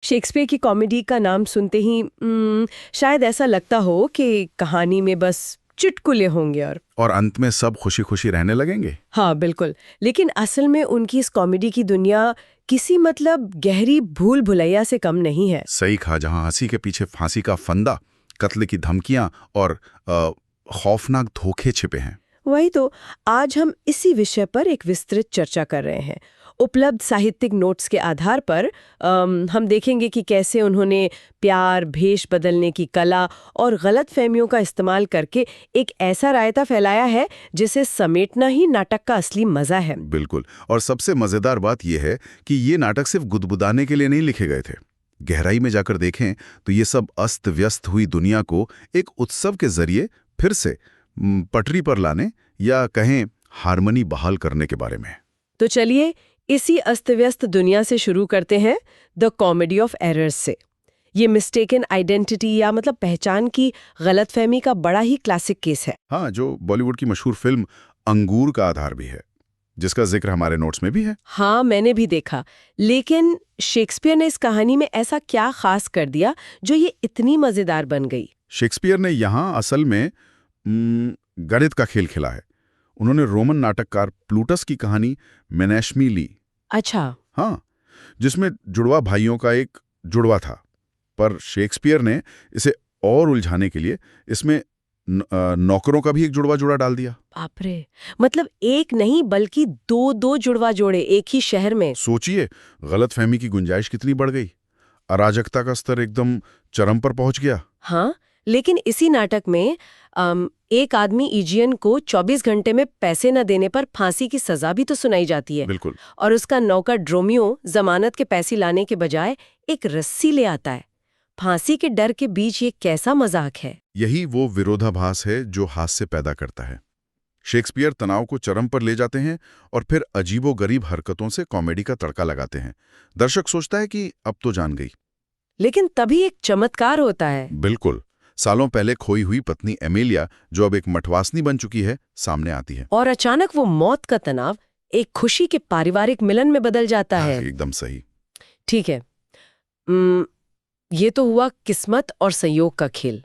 Shakespeare की comedy का नाम सुनते ही शायद ऐसा लगता हो कि कहानी में बस चुटकुले होंगे और अंत में सब खुशी खुशी रहने लगेंगे। हाँ बिल्कुल। लेकिन असल में उनकी इस कॉमेडी की दुनिया किसी मतलब गहरी भूल भुलैया से कम नहीं है। सही कहा, जहां हंसी के पीछे फांसी का फंदा, कत्ल की धमकियां और खौफनाक धोखे छिपे हैं। वही तो, आज हम इसी विषय पर एक विस्तृत चर्चा कर रहे हैं। उपलब्ध साहित्यिक नोट्स के आधार पर हम देखेंगे कि कैसे उन्होंने प्यार, भेष बदलने की कला और गलत फहमियों का इस्तेमाल करके एक ऐसा रायता फैलाया है जिसे समेटना ही नाटक का असली मजा है। बिल्कुल, और सबसे मजेदार बात यह है कि ये नाटक सिर्फ गुदगुदाने के लिए नहीं लिखे गए थे। गहराई में जाकर देखें तो ये सब अस्त व्यस्त हुई दुनिया को एक उत्सव के जरिए फिर से पटरी पर लाने या कहें हारमनी बहाल करने के बारे में। तो चलिए इसी अस्त व्यस्त दुनिया से शुरू करते हैं, द कॉमेडी ऑफ एरर्स से। ये मिस्टेकन आइडेंटिटी या मतलब पहचान की गलतफहमी का बड़ा ही क्लासिक केस है। हाँ, जो बॉलीवुड की मशहूर फिल्म अंगूर का आधार भी है, जिसका जिक्र हमारे नोट्स में भी है। हाँ, मैंने भी देखा। लेकिन शेक्सपियर ने इस कहानी में ऐसा क्या खास कर दिया जो ये इतनी मजेदार बन गई? शेक्सपियर ने यहाँ असल में गणित का खेल खेला है। उन्होंने रोमन नाटककार प्लूटस की कहानी मेनेश्मी ली। अच्छा। हाँ, जिसमें जुड़वा भाइयों का एक जुड़वा था, पर शेक्सपियर ने इसे और उलझाने के लिए इसमें नौकरों का भी एक जुड़वा जोड़ा डाल दिया। बाप रे, मतलब एक नहीं बल्कि दो दो जुड़वा जोड़े एक ही शहर में। सोचिए, गलतफहमी की गुंजाइश कितनी बढ़ गई। अराजकता का स्तर एकदम चरम पर पहुंच गया। हाँ, लेकिन इसी नाटक में एक आदमी इजियन को 24 घंटे में पैसे न देने पर फांसी की सजा भी तो सुनाई जाती है। बिल्कुल। और उसका नौकर ड्रोमियो जमानत के पैसे लाने के बजाय एक रस्सी ले आता है। फांसी के डर के बीच ये कैसा मजाक है। यही वो विरोधाभास है जो हास्य पैदा करता है। शेक्सपियर तनाव को चरम पर ले जाते हैं और फिर अजीबोगरीब हरकतों से कॉमेडी का तड़का लगाते हैं। दर्शक सोचता है कि अब तो जान गई। लेकिन तभी एक चमत्कार होता है। बिल्कुल, सालों पहले खोई हुई पत्नी एमेलिया, जो अब एक मठवासनी बन चुकी है, सामने आती है। और अचानक वो मौत का तनाव एक खुशी के पारिवारिक मिलन में बदल जाता है। एकदम सही। ठीक है, ये तो हुआ किस्मत और संयोग का खेल।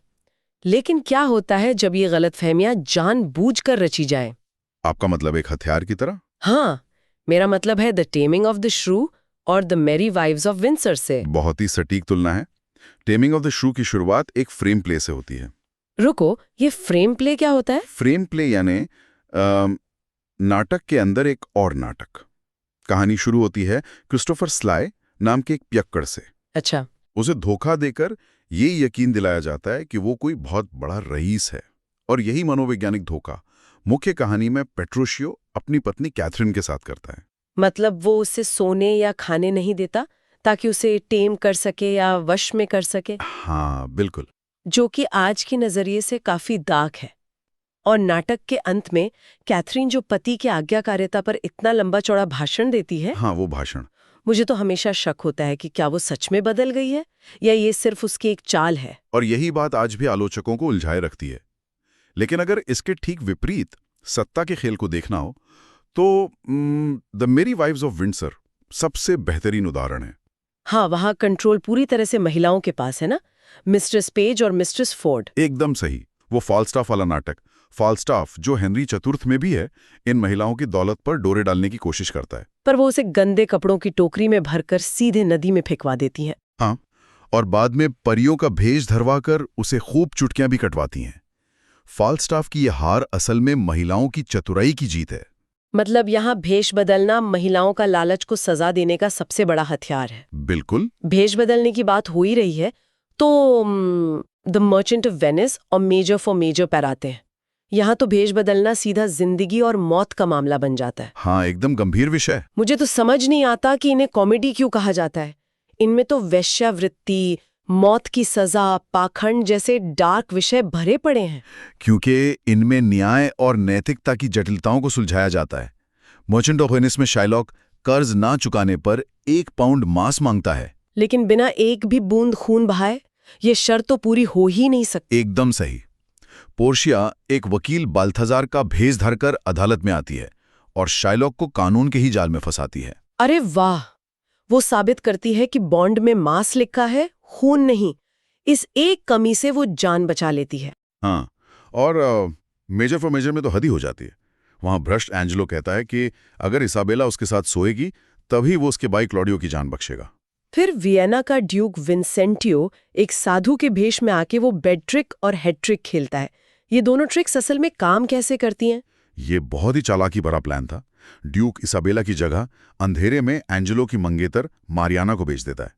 लेकिन क्या होता है जब ये गलतफहमियां जानबूझकर रची जाए? आपका मतलब एक हथियार की तरह? हाँ, मेरा मतलब है द टेमिंग ऑफ द श्रू और द मेरी वाइव्स ऑफ विंसर से। बहुत ही सटीक तुलना है। टेमिंग ऑफ द श्रू की शुरुआत एक फ्रेम प्ले से होती है। रुको, ये फ्रेम प्ले क्या होता है? फ्रेम प्ले यानी नाटक के अंदर एक और नाटक। कहानी शुरू होती है क्रिस्टोफर स्लाय नाम के एक पियक्कड़ से। अच्छा। उसे धोखा देकर ये यकीन दिलाया जाता है कि वो कोई बहुत बड़ा रईस है, और यही मनोवैज्ञानिक धोखा मुख्य कहानी में पेट्रोशियो अपनी पत्नी कैथरीन के साथ करता है। मतलब वो उसे सोने या खाने नहीं देता ताकि उसे टेम कर सके या वश में कर सके। हाँ बिल्कुल। जो कि आज के नजरिए से काफी दाग है। और नाटक के अंत में कैथरीन जो पति के आज्ञाकारिता पर इतना लंबा चौड़ा भाषण देती है, हाँ वो भाषण, मुझे तो हमेशा शक होता है कि क्या वो सच में बदल गई है या ये सिर्फ उसकी एक चाल है। और यही बात आज भी आलोचकों को उलझाए रखती है। लेकिन अगर इसके ठीक विपरीत सत्ता के खेल को देखना हो तो द मेरी वाइव्स ऑफ विंडसर सबसे बेहतरीन उदाहरण है। हाँ, वहां कंट्रोल पूरी तरह से महिलाओं के पास है ना, मिस्ट्रेस पेज और मिस्ट्रेस फोर्ड। एकदम सही। वो फाल्स्टाफ वाला नाटक, फाल्स्टाफ जो हेनरी चतुर्थ में भी है, इन महिलाओं की दौलत पर डोरे डालने की कोशिश करता है। पर वो उसे गंदे कपड़ों की टोकरी में भरकर सीधे नदी में फेंकवा देती हैं। हाँ, और बाद में परियों का भेष धरवाकर उसे खूब चुटकियां भी कटवाती हैं। फाल्स्टाफ की यह हार असल में महिलाओं की चतुराई की जीत है। मतलब यहाँ भेष बदलना महिलाओं का लालच को सजा देने का सबसे बड़ा हथियार है। बिल्कुल। भेष बदलने की बात हो ही रही है तो द मर्चेंट ऑफ वेनिस और मेजर फॉर मेजर पर आते हैं। यहाँ तो भेष बदलना सीधा जिंदगी और मौत का मामला बन जाता है। हाँ, एकदम गंभीर विषय। मुझे तो समझ नहीं आता कि इन्हें कॉमेडी क्यों कहा जाता है। इनमें तो वेश्यावृत्ति, मौत की सजा, पाखंड जैसे डार्क विषय भरे पड़े हैं। क्योंकि इनमें न्याय और नैतिकता की जटिलताओं को सुलझाया जाता है। मर्चेंट ऑफ वेनिस में शाइलॉक कर्ज ना चुकाने पर 1 पाउंड मांस मांगता है, लेकिन बिना एक भी बूंद खून बहाए ये शर्त तो पूरी हो ही नहीं सकती। एकदम सही। पोर्शिया एक वकील बाल्थाजार का भेष धरकर अदालत में आती है और शाइलॉक को कानून के ही जाल में फंसाती है। अरे वाह, वो साबित करती है कि बॉन्ड में मांस लिखा है, खून नहीं। इस एक कमी से वो जान बचा लेती है। हाँ, और मेजर फॉर मेजर में तो हद ही हो जाती है। वहां भ्रष्ट एंजेलो कहता है कि अगर इसाबेला उसके साथ सोएगी तभी वो उसके भाई क्लॉडियो की जान बख्शेगा। फिर वियना का ड्यूक विंसेंटियो एक साधु के भेष में आके वो बेड ट्रिक और हेड ट्रिक खेलता है। ये दोनों ट्रिक्स असल में काम कैसे करती हैं? ये बहुत ही चालाकी भरा प्लान था। ड्यूक इसाबेला की जगह अंधेरे में एंजेलो की मंगेतर मारियाना को भेज देता है।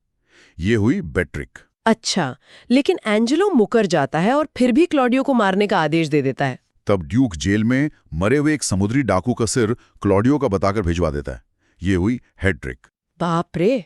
ये हुई बेड ट्रिक। अच्छा, लेकिन एंजेलो मुकर जाता है और फिर भी क्लॉडियो को मारने का आदेश दे देता है। तब ड्यूक जेल में मरे हुए एक समुद्री डाकू का सिर क्लॉडियो का बताकर भिजवा देता है। ये हुई हेड ट्रिक। बाप रे,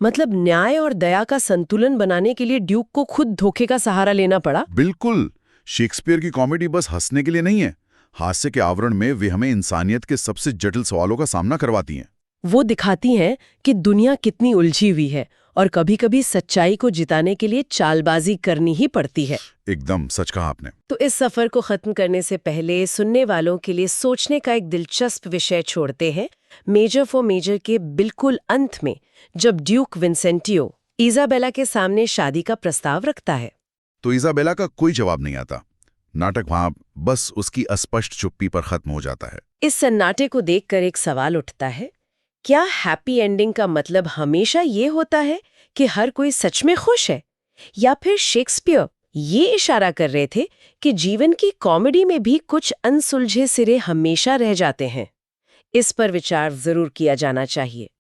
मतलब न्याय और दया का संतुलन बनाने के लिए ड्यूक को खुद धोखे का सहारा लेना पड़ा। बिल्कुल। शेक्सपियर की कॉमेडी बस हंसने के लिए नहीं है। हास्य के आवरण में वे हमें इंसानियत के सबसे जटिल सवालों का सामना करवाती हैं। वो दिखाती हैं कि दुनिया कितनी उलझी हुई है और कभी-कभी सच्चाई को जिताने के लिए चालबाजी करनी ही पड़ती है। एकदम सच कहा आपने। तो इस सफर को खत्म करने से पहले सुनने वालों के लिए सोचने का एक दिलचस्प विषय छोड़ते हैं। मेजर फॉर मेजर के बिल्कुल अंत में जब ड्यूक विंसेंटियो इजाबेला के सामने शादी का प्रस्ताव रखता है तो इजाबेला का कोई जवाब नहीं आता। नाटक वहां बस उसकी अस्पष्ट चुप्पी पर खत्म हो जाता है। इस सन्नाटे को देखकर एक सवाल उठता है, क्या हैप्पी एंडिंग का मतलब हमेशा ये होता है कि हर कोई सच में खुश है, या फिर शेक्सपियर ये इशारा कर रहे थे कि जीवन की कॉमेडी में भी कुछ अनसुलझे सिरे हमेशा रह जाते हैं? इस पर विचार जरूर किया जाना चाहिए।